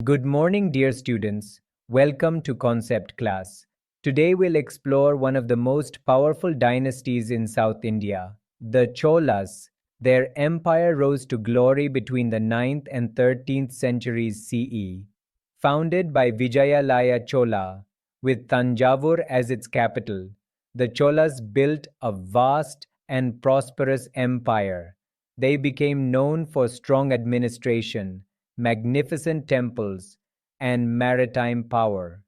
Good morning, dear students. Welcome to Concept Class. Today we'll explore one of the most powerful dynasties in South India, the Cholas. Their empire rose to glory between the 9th and 13th centuries CE. Founded by Vijayalaya Chola, with Tanjavur as its capital, the Cholas built a vast and prosperous empire. They became known for strong administration, magnificent temples, and maritime power.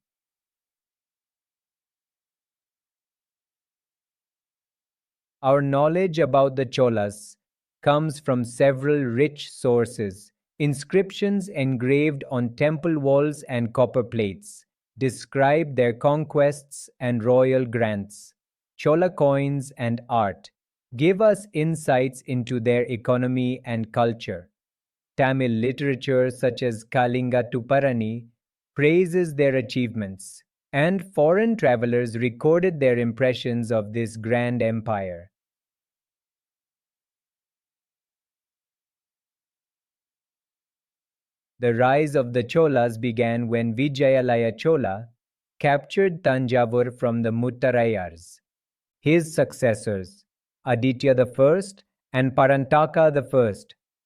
Our knowledge about the Cholas comes from several rich sources. Inscriptions engraved on temple walls and copper plates describe their conquests and royal grants. Chola coins and art give us insights into their economy and culture. Tamil literature such as Kalinga Tuparani praises their achievements, and foreign travelers recorded their impressions of this grand empire. The rise of the Cholas began when Vijayalaya Chola captured Tanjavur from the Muttarayars. His successors, Aditya I and Parantaka I,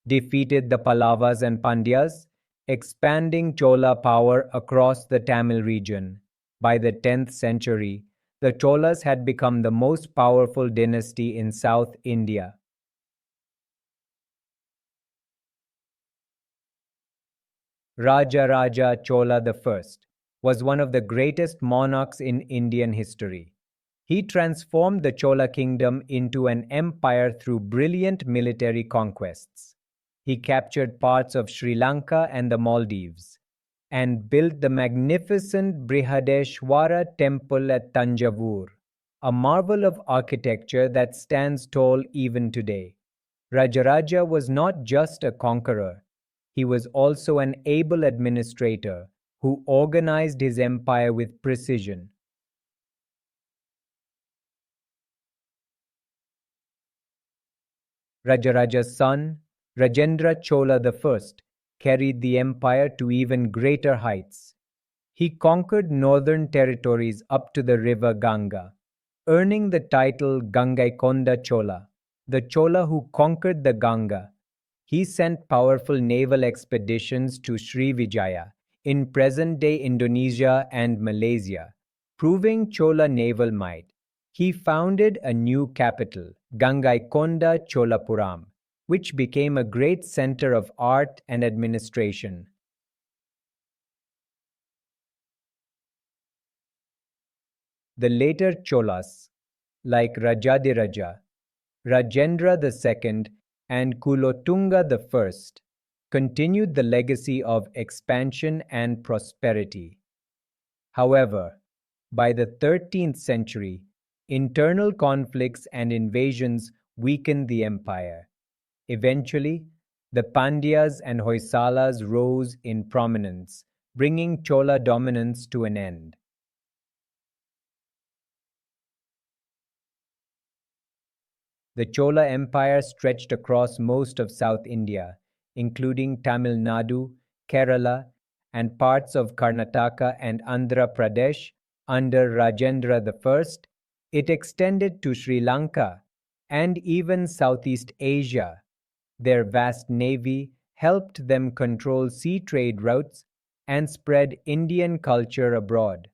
defeated the Pallavas and Pandyas, expanding Chola power across the Tamil region. By the 10th century, the Cholas had become the most powerful dynasty in South India. Rajaraja Chola I was one of the greatest monarchs in Indian history. He transformed the Chola kingdom into an empire through brilliant military conquests. He captured parts of Sri Lanka and the Maldives and built the magnificent Brihadeshwara temple at Tanjavur, a marvel of architecture that stands tall even today. Rajaraja was not just a conqueror, he was also an able administrator who organized his empire with precision. Rajaraja's son, Rajendra Chola I, carried the empire to even greater heights. He conquered northern territories up to the river Ganga, earning the title Gangaikonda Chola, the Chola who conquered the Ganga. He sent powerful naval expeditions to Srivijaya in present-day Indonesia and Malaysia, proving Chola naval might. He founded a new capital, Gangaikonda Cholapuram, which became a great center of art and administration. The later Cholas, like Rajadiraja, Rajendra II, and Kulotunga I, continued the legacy of expansion and prosperity. However, by the 13th century, internal conflicts and invasions weakened the empire. Eventually, the Pandyas and Hoysalas rose in prominence, bringing Chola dominance to an end. The Chola Empire stretched across most of South India, including Tamil Nadu, Kerala, and parts of Karnataka and Andhra Pradesh under Rajendra I. It extended to Sri Lanka and even Southeast Asia. Their vast navy helped them control sea trade routes and spread Indian culture abroad.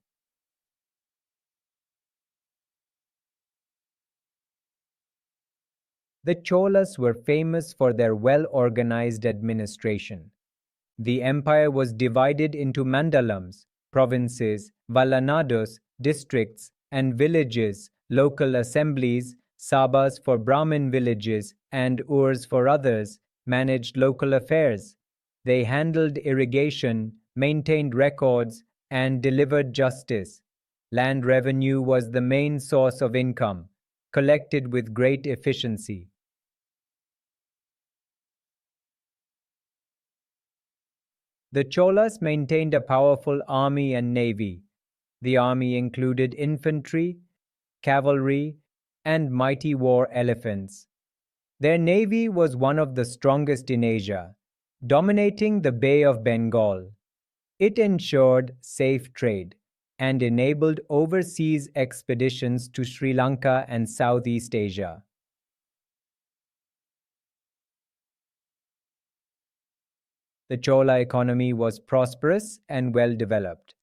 The Cholas were famous for their well-organized administration. The empire was divided into mandalams, provinces, vallanados, districts, and villages, local assemblies, sabas for Brahmin villages, and urs for others, managed local affairs. They handled irrigation, maintained records, and delivered justice. Land revenue was the main source of income, collected with great efficiency. The Cholas maintained a powerful army and navy. The army included infantry, cavalry, and mighty war elephants. Their navy was one of the strongest in Asia, dominating the Bay of Bengal. It ensured safe trade and enabled overseas expeditions to Sri Lanka and Southeast Asia. The Chola economy was prosperous and well developed.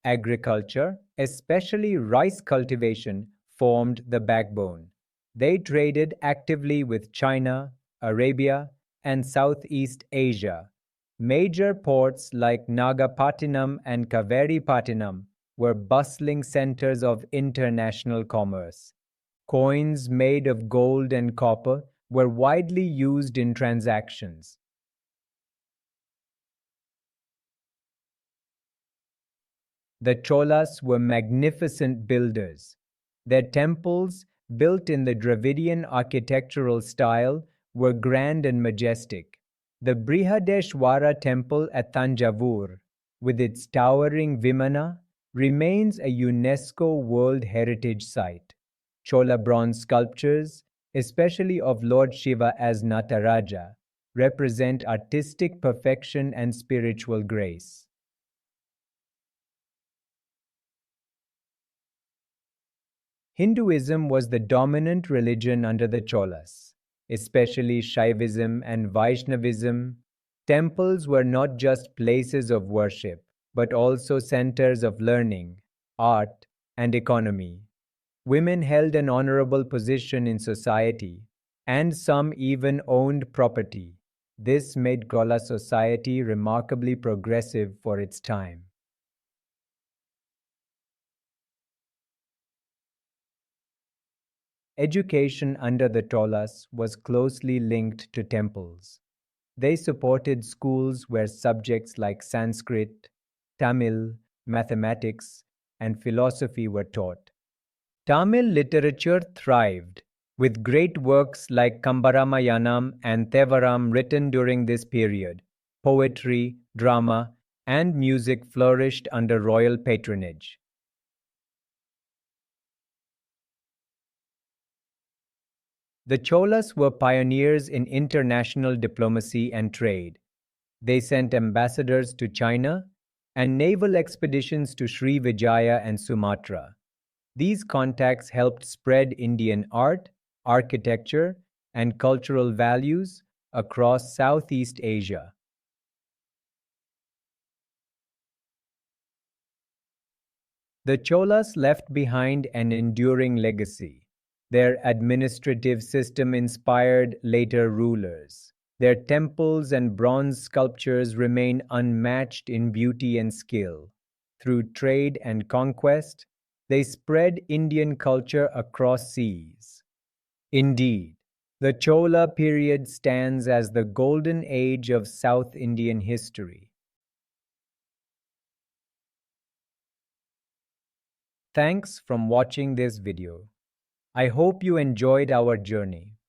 Agriculture, especially rice cultivation, formed the backbone. They traded actively with China, Arabia, and Southeast Asia. Major ports like Nagapattinam and Kaveripattinam were bustling centers of international commerce. Coins made of gold and copper were widely used in transactions. The Cholas were magnificent builders. Their temples, built in the Dravidian architectural style, were grand and majestic. The Brihadeshwara temple at Tanjavur, with its towering Vimana, remains a UNESCO World Heritage Site. Chola bronze sculptures, especially of Lord Shiva as Nataraja, represent artistic perfection and spiritual grace. Hinduism was the dominant religion under the Cholas, especially Shaivism and Vaishnavism. Temples were not just places of worship, but also centers of learning, art, and economy. Women held an honorable position in society, and some even owned property. This made Chola society remarkably progressive for its time. Education under the Cholas was closely linked to temples. They supported schools where subjects like Sanskrit, Tamil, mathematics, and philosophy were taught. Tamil literature thrived, with great works like Kambaramayanam and Thevaram written during this period. Poetry, drama, and music flourished under royal patronage. The Cholas were pioneers in international diplomacy and trade. They sent ambassadors to China and naval expeditions to Sri Vijaya and Sumatra. These contacts helped spread Indian art, architecture, and cultural values across Southeast Asia. The Cholas left behind an enduring legacy. Their administrative system inspired later rulers. Their temples and bronze sculptures remain unmatched in beauty and skill. Through trade and conquest, they spread Indian culture across seas. Indeed, the Chola period stands as the golden age of South Indian history. Thanks for watching this video. I hope you enjoyed our journey.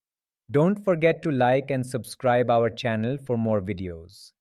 Don't forget to like and subscribe our channel for more videos.